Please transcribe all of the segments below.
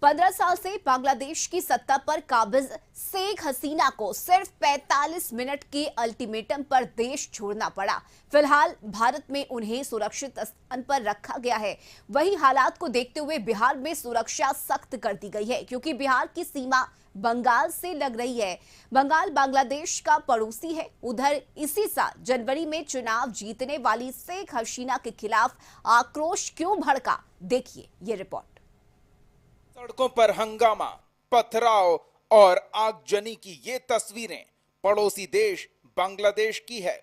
15 साल से बांग्लादेश की सत्ता पर काबिज शेख हसीना को सिर्फ 45 मिनट के अल्टीमेटम पर देश छोड़ना पड़ा। फिलहाल भारत में उन्हें सुरक्षित स्थान पर रखा गया है। वहीं हालात को देखते हुए बिहार में सुरक्षा सख्त कर दी गई है, क्योंकि बिहार की सीमा बंगाल से लग रही है। बंगाल बांग्लादेश का पड़ोसी है। उधर इसी साल जनवरी में चुनाव जीतने वाली शेख हसीना के खिलाफ आक्रोश क्यों भड़का, देखिए ये रिपोर्ट। सड़कों पर हंगामा, पथराव और आगजनी की ये तस्वीरें पड़ोसी देश बांग्लादेश की है।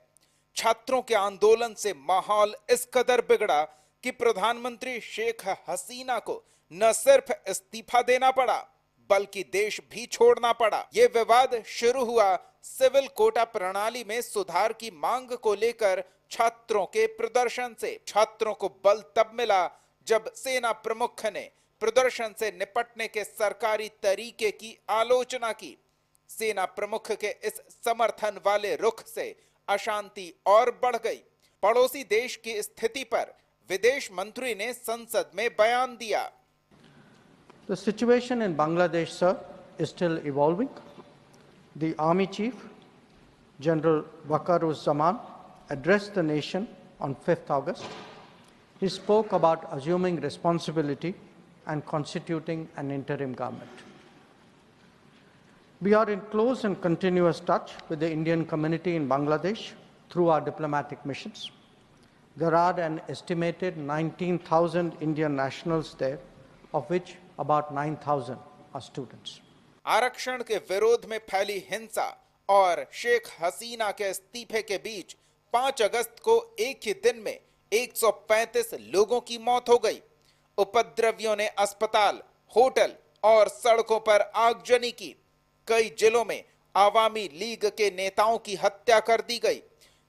छात्रों के आंदोलन से माहौल इस कदर बिगड़ा कि प्रधानमंत्री शेख हसीना को न सिर्फ इस्तीफा देना पड़ा बल्कि देश भी छोड़ना पड़ा। ये विवाद शुरू हुआ सिविल कोटा प्रणाली में सुधार की मांग को लेकर छात्रों के प्रदर्शन से। छात्रों को बल तब मिला जब सेना प्रमुख ने प्रदर्शन से निपटने के सरकारी तरीके की आलोचना की। सेना प्रमुख के इस समर्थन वाले रुख से अशांति और बढ़ गई। पड़ोसी देश की स्थिति पर विदेश मंत्री ने संसद में बयान दिया। The situation in Bangladesh, sir, is still evolving. The Army Chief, General Waqar-uz-Zaman, addressed the nation on 5th August. He spoke about assuming responsibility and constituting an interim government. We are in close and continuous touch with the Indian community in Bangladesh through our diplomatic missions. There are an estimated 19,000 Indian nationals there, of which about 9,000 are students. आरक्षण के विरोध में फैली हिंसा और शेख हसीना के इस्तीफे के बीच 5 अगस्त को एक ही दिन में 135 लोगों की मौत हो गई। उपद्रवियों ने अस्पताल, होटल और सड़कों पर आगजनी की। कई जिलों में आवामी लीग के नेताओं की हत्या कर दी गई।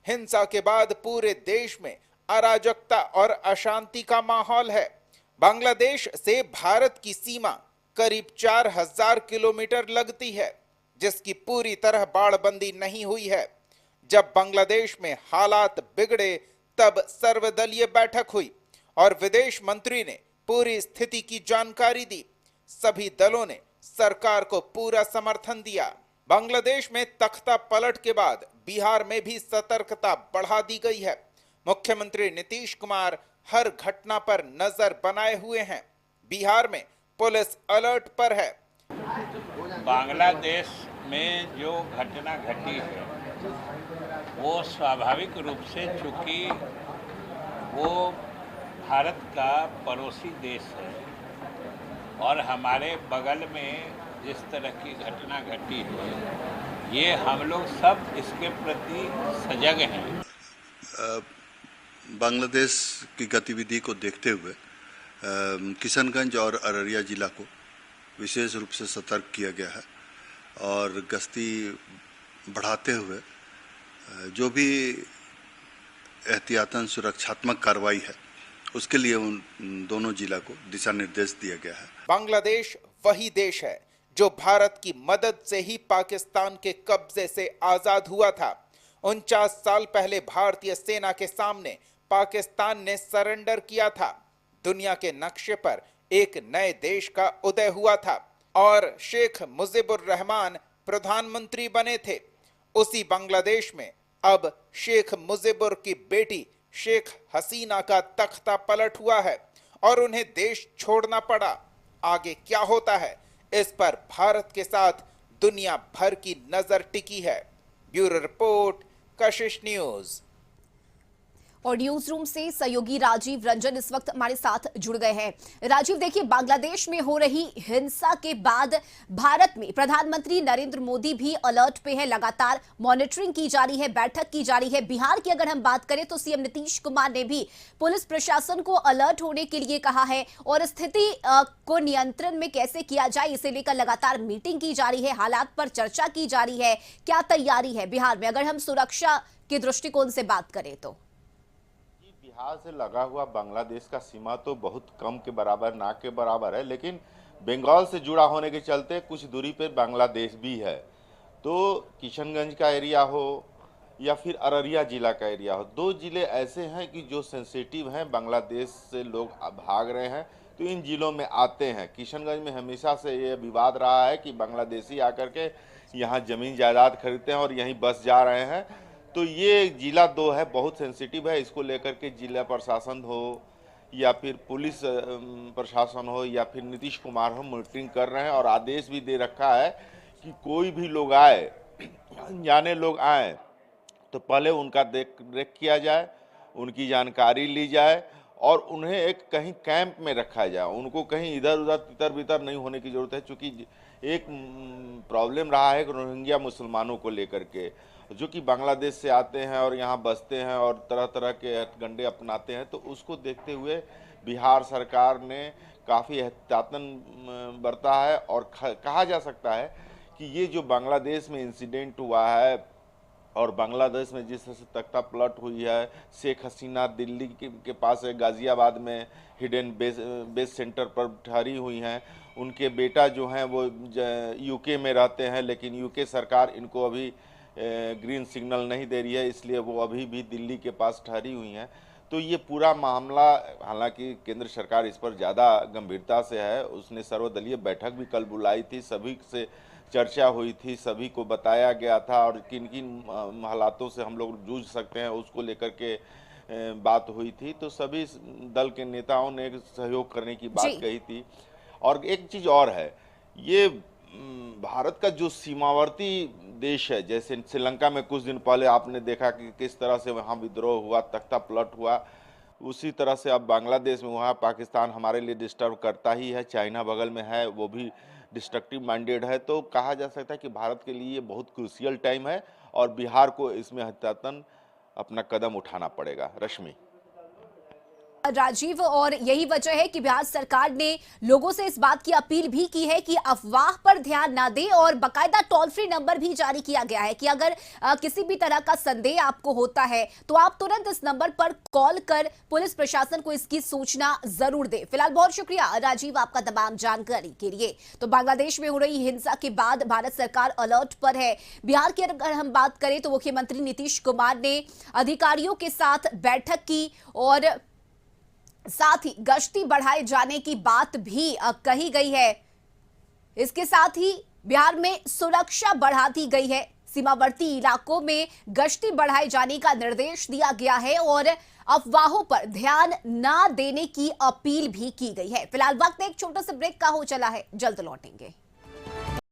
हिंसा के बाद पूरे देश में अराजकता और अशांति का माहौल है। बांग्लादेश से भारत की सीमा करीब 4000 किलोमीटर लगती है, जिसकी पूरी तरह बाड़बंदी नहीं हुई है। जब बांग्लादेश में हालात बिगड़े तब सर्वदलीय बैठक हुई और विदेश मंत्री ने पूरी स्थिति की जानकारी दी। सभी दलों ने सरकार को पूरा समर्थन दिया। बांग्लादेश में तख्ता पलट के बाद बिहार में भी सतर्कता बढ़ा दी गई है। मुख्यमंत्री नीतीश कुमार हर घटना पर नजर बनाए हुए हैं। बिहार में पुलिस अलर्ट पर है। बांग्लादेश में जो घटना घटी है वो स्वाभाविक रूप से, चूंकि वो भारत का पड़ोसी देश है और हमारे बगल में जिस तरह की घटना घटी है, ये हम लोग सब इसके प्रति सजग हैं। बांग्लादेश की गतिविधि को देखते हुए किशनगंज और अररिया जिला को विशेष रूप से सतर्क किया गया है और गश्ती बढ़ाते हुए जो भी एहतियातन सुरक्षात्मक कार्रवाई है उसके लिए उन दोनों जिला को दिशा निर्देश दिया गया है। बांग्लादेश वही देश है जो भारत की मदद से ही पाकिस्तान के कब्जे से आजाद हुआ था। 49 साल पहले भारतीय सेना के सामने पाकिस्तान ने सरेंडर किया था। दुनिया के नक्शे पर एक नए देश का उदय हुआ था और शेख मुजीबुर रहमान प्रधानमंत्री बने थे। उसी बांग्लादेश में अब शेख मुजीबुर की बेटी शेख हसीना का तख्ता पलट हुआ है और उन्हें देश छोड़ना पड़ा। आगे क्या होता है, इस पर भारत के साथ दुनिया भर की नजर टिकी है। ब्यूरो रिपोर्ट, कशिश न्यूज। और न्यूज रूम से सहयोगी राजीव रंजन इस वक्त हमारे साथ जुड़ गए हैं। राजीव, देखिए, बांग्लादेश में हो रही हिंसा के बाद भारत में प्रधानमंत्री नरेंद्र मोदी भी अलर्ट पे है। लगातार मॉनिटरिंग की जा रही है, बैठक की जा रही है। बिहार की अगर हम बात करें तो सीएम नीतीश कुमार ने भी पुलिस प्रशासन को अलर्ट होने के लिए कहा है और स्थिति को नियंत्रण में कैसे किया जाए इसे लेकर लगातार मीटिंग की जा रही है, हालात पर चर्चा की जा रही है। क्या तैयारी है बिहार में, अगर हम सुरक्षा के दृष्टिकोण से बात करें तो? बिहार से लगा हुआ बांग्लादेश का सीमा तो बहुत कम के बराबर, ना के बराबर है, लेकिन बंगाल से जुड़ा होने के चलते कुछ दूरी पर बांग्लादेश भी है। तो किशनगंज का एरिया हो या फिर अररिया जिला का एरिया हो, 2 जिले ऐसे हैं कि जो सेंसिटिव हैं। बांग्लादेश से लोग भाग रहे हैं, तो इन जिलों में आते हैं। किशनगंज में हमेशा से ये विवाद रहा है कि बांग्लादेशी आकर के यहाँ ज़मीन जायदाद खरीदते हैं और यहीं बस जा रहे हैं। तो ये जिला 2 है, बहुत सेंसिटिव है। इसको लेकर के जिला प्रशासन हो या फिर पुलिस प्रशासन हो या फिर नीतीश कुमार हो, मॉनिटरिंग कर रहे हैं और आदेश भी दे रखा है कि कोई भी लोग आए, अनजाने लोग आए तो पहले उनका देख रेख किया जाए, उनकी जानकारी ली जाए और उन्हें एक कहीं कैंप में रखा जाए। उनको कहीं इधर उधर तितर बितर नहीं होने की ज़रूरत है, क्योंकि एक प्रॉब्लम रहा है रोहिंग्या मुसलमानों को लेकर के, जो कि बांग्लादेश से आते हैं और यहाँ बसते हैं और तरह तरह के हथकंडे अपनाते हैं। तो उसको देखते हुए बिहार सरकार ने काफ़ी एहतियातन बरता है और कहा जा सकता है कि ये जो बांग्लादेश में इंसिडेंट हुआ है और बांग्लादेश में जिस तरह से तख्ता पलट हुई है, शेख हसीना दिल्ली के पास गाज़ियाबाद में हिडन बेस सेंटर पर ठहरी हुई हैं, उनके बेटा जो हैं वो यूके में रहते हैं, लेकिन यूके सरकार इनको अभी ग्रीन सिग्नल नहीं दे रही है, इसलिए वो अभी भी दिल्ली के पास ठहरी हुई हैं। तो ये पूरा मामला, हालांकि केंद्र सरकार इस पर ज़्यादा गंभीरता से है, उसने सर्वदलीय बैठक भी कल बुलाई थी, सभी से चर्चा हुई थी, सभी को बताया गया था और किन किन हालातों से हम लोग जूझ सकते हैं उसको लेकर के बात हुई थी। तो सभी दल के नेताओं ने सहयोग करने की बात कही थी। और एक चीज़ और है, ये भारत का जो सीमावर्ती देश है, जैसे श्रीलंका में कुछ दिन पहले आपने देखा कि किस तरह से वहाँ विद्रोह हुआ, तख्ता पलट हुआ, उसी तरह से अब बांग्लादेश में वहाँ पाकिस्तान हमारे लिए डिस्टर्ब करता ही है, चाइना बगल में है, वो भी डिस्ट्रक्टिव माइंडेड है। तो कहा जा सकता है कि भारत के लिए बहुत क्रूशियल टाइम है और बिहार को इसमें एहतियातन अपना कदम उठाना पड़ेगा। रश्मि। राजीव, और यही वजह है कि बिहार सरकार ने लोगों से इस बात की अपील भी की है कि अफवाह पर ध्यान ना दें और बाकायदा टोल फ्री नंबर भी जारी किया गया है कि अगर किसी भी तरह का संदेह आपको होता है तो आप तुरंत इस नंबर पर कॉल कर पुलिस प्रशासन को इसकी सूचना जरूर दें। फिलहाल बहुत शुक्रिया राजीव आपका तमाम जानकारी के लिए। तो बांग्लादेश में हो रही हिंसा के बाद भारत सरकार अलर्ट पर है। बिहार की अगर हम बात करें तो मुख्यमंत्री नीतीश कुमार ने अधिकारियों के साथ बैठक की और साथ ही गश्ती बढ़ाए जाने की बात भी कही गई है। इसके साथ ही बिहार में सुरक्षा बढ़ा दी गई है, सीमावर्ती इलाकों में गश्ती बढ़ाए जाने का निर्देश दिया गया है और अफवाहों पर ध्यान ना देने की अपील भी की गई है। फिलहाल वक्त एक छोटे से ब्रेक का हो चला है, जल्द लौटेंगे।